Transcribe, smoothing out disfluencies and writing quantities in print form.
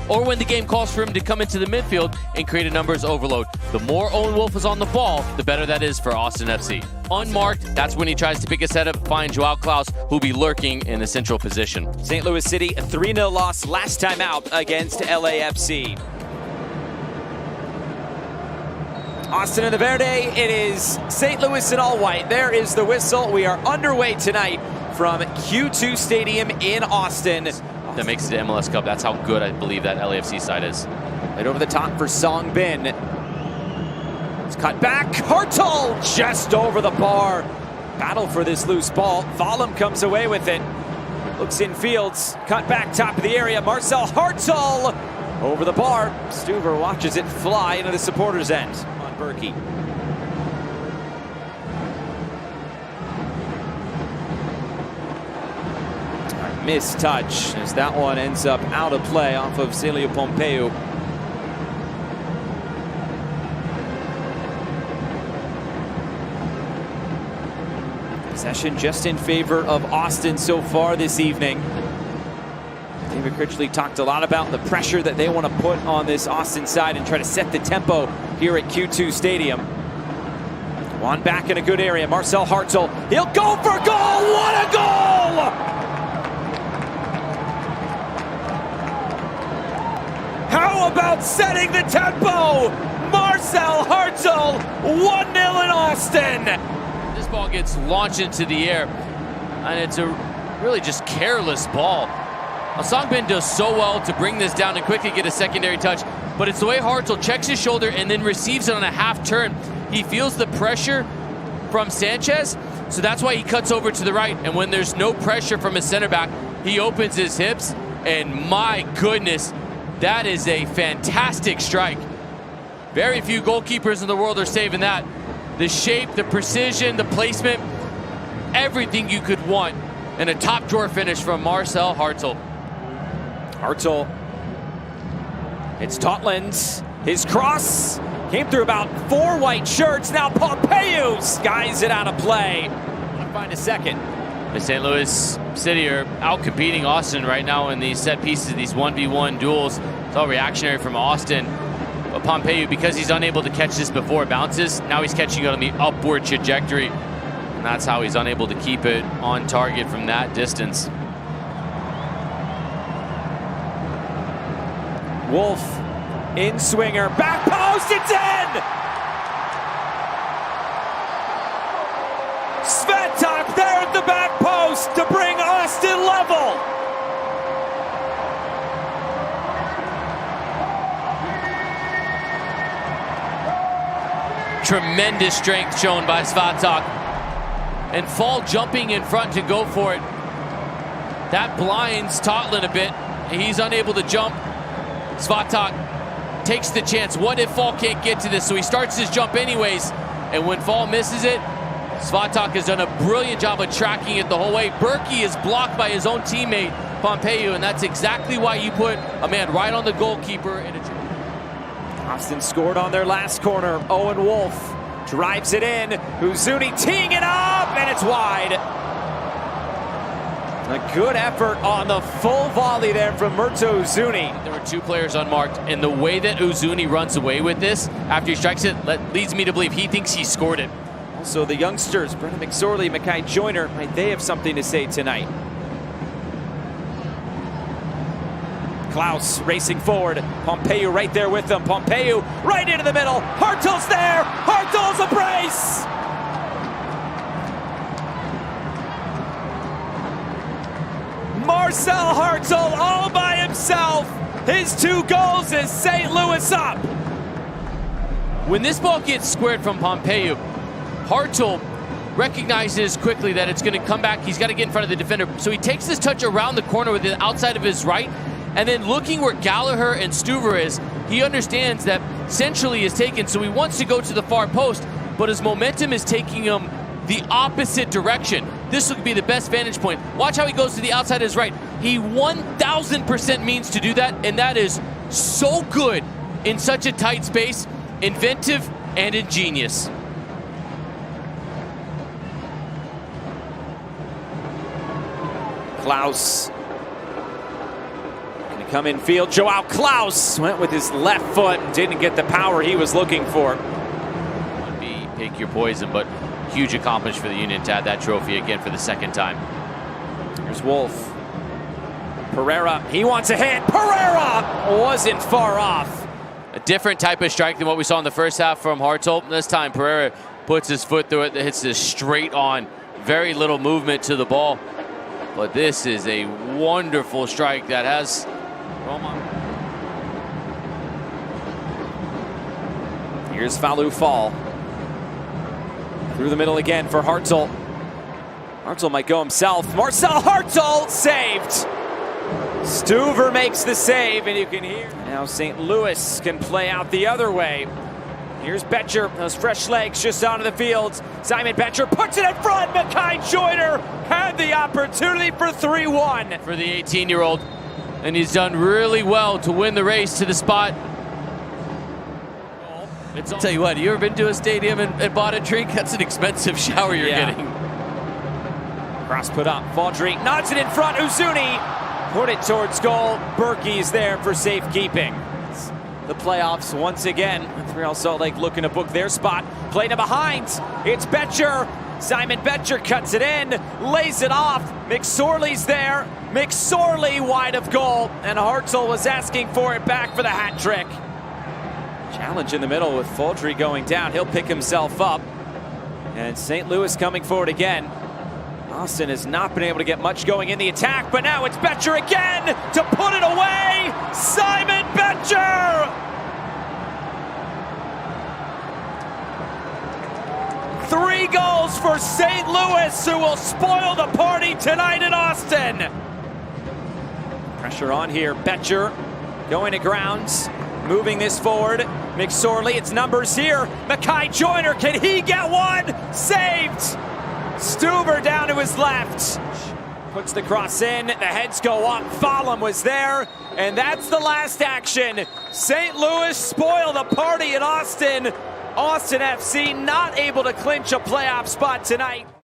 or when the game calls for him to come into the midfield and create a numbers overload. The more Owen Wolff is on the ball, the better that is for Austin FC. Unmarked, that's when he tries to pick a setup, find Joao Klaus, who'll be lurking in the central position. St. Louis City, a 3-0 loss last time out against LAFC. Austin in the Verde, it is St. Louis in all white. There is the whistle. We are underway tonight from Q2 Stadium in Austin. That makes it to MLS Cup. That's how good I believe that LAFC side is. Right over the top for Song Bin. It's cut back. Hartel just over the bar. Battle for this loose ball. Vollum comes away with it. Looks in fields. Cut back top of the area. Marcel Hartel over the bar. Stuver watches it fly into the supporters' end. On Berkey. Missed touch as that one ends up out of play off of Celio Pompeu. Possession just in favor of Austin so far this evening. David Critchley talked a lot about the pressure that they want to put on this Austin side and try to set the tempo here at Q2 Stadium. One back in a good area. Marcel Hartel. He'll go for goal. What a goal! How about setting the tempo? Marcel Hartel, 1-0 in Austin. This ball gets launched into the air, and it's a really just careless ball. Song Bin does so well to bring this down and quickly get a secondary touch, but it's the way Hartel checks his shoulder and then receives it on a half turn. He feels the pressure from Sanchez, so that's why he cuts over to the right, and when there's no pressure from his center back, he opens his hips, and my goodness, that is a fantastic strike. Very few goalkeepers in the world are saving that. The shape, the precision, the placement, everything you could want. And a top drawer finish from Marcel Hartel. Hartel. It's Totland. His cross came through about 4 white shirts. Now Pompeu skies it out of play. I'll find a second. The St. Louis City are out-competing Austin right now in these set pieces, these 1v1 duels. It's all reactionary from Austin. But Pompeu, because he's unable to catch this before it bounces, now he's catching it on the upward trajectory. And that's how he's unable to keep it on target from that distance. Wolff in swinger, back post, it's in! Svetok there at the back post to bring Austin level. Tremendous strength shown by Svetok. And Fall jumping in front to go for it. That blinds Totland a bit. He's unable to jump. Svetok takes the chance. What if Fall can't get to this? So he starts his jump anyways. And when Fall misses it, Svetok has done a brilliant job of tracking it the whole way. Berkey is blocked by his own teammate, Pompeu, and that's exactly why you put a man right on the goalkeeper. Austin scored on their last corner. Owen Wolff drives it in. Uzuni teeing it up, and it's wide. A good effort on the full volley there from Murto Uzuni. There were 2 players unmarked, and the way that Uzuni runs away with this after he strikes it leads me to believe he thinks he scored it. Also, the youngsters, Brennan McSorley, Mackay Joyner, might they have something to say tonight? Klaus racing forward. Pompeu right there with them. Pompeu right into the middle. Hartel's there. Hartel's a brace. Marcel Hartel all by himself. His 2 goals is St. Louis up. When this ball gets squared from Pompeu, Hartel recognizes quickly that it's going to come back. He's got to get in front of the defender. So he takes this touch around the corner with the outside of his right. And then looking where Gallagher and Stuver is, he understands that centrally is taken. So he wants to go to the far post, but his momentum is taking him the opposite direction. This would be the best vantage point. Watch how he goes to the outside of his right. He 1000% means to do that, and that is so good in such a tight space. Inventive and ingenious. Klaus Come in field, Joao Klaus went with his left foot and didn't get the power he was looking for. Pick your poison, but huge accomplishment for the Union to add that trophy again for the second time. Here's Wolf. Pereira, he wants a hit. Pereira wasn't far off. A different type of strike than what we saw in the first half from Hartel. This time Pereira puts his foot through it, that hits this straight on. Very little movement to the ball. But this is a wonderful strike that has Roma. Here's Fallu Fall. Through the middle again for Hartel. Hartel might go himself. Marcel Hartel saved. Stuver makes the save, and you can hear. Now St. Louis can play out the other way. Here's Becher, those fresh legs just onto the field. Simon Becher puts it in front. Mackay Joyner had the opportunity for 3-1. For the 18-year-old, and he's done really well to win the race to the spot. I'll tell you what, you ever been to a stadium and bought a drink? That's an expensive shower you're getting. Cross put up, Vaudry nods it in front, Uzuni put it towards goal. Berkey's there for safekeeping. The playoffs once again. Real Salt Lake looking to book their spot. Playing it behind, it's Becher. Simon Becher cuts it in, lays it off. McSorley's there. McSorley wide of goal, and Hartel was asking for it back for the hat trick. Challenge in the middle with Vaudry going down. He'll pick himself up. And St. Louis coming forward again. Austin has not been able to get much going in the attack, but now it's Becher again to put it away. Simon Becher! 3 goals for St. Louis, who will spoil the party tonight in Austin. Pressure on here. Becher going to grounds. Moving this forward, McSorley, it's numbers here. Mackay Joyner, can he get one? Saved! Stuver down to his left. Puts the cross in, the heads go up. Fallum was there, and that's the last action. St. Louis spoil the party in Austin. Austin FC not able to clinch a playoff spot tonight.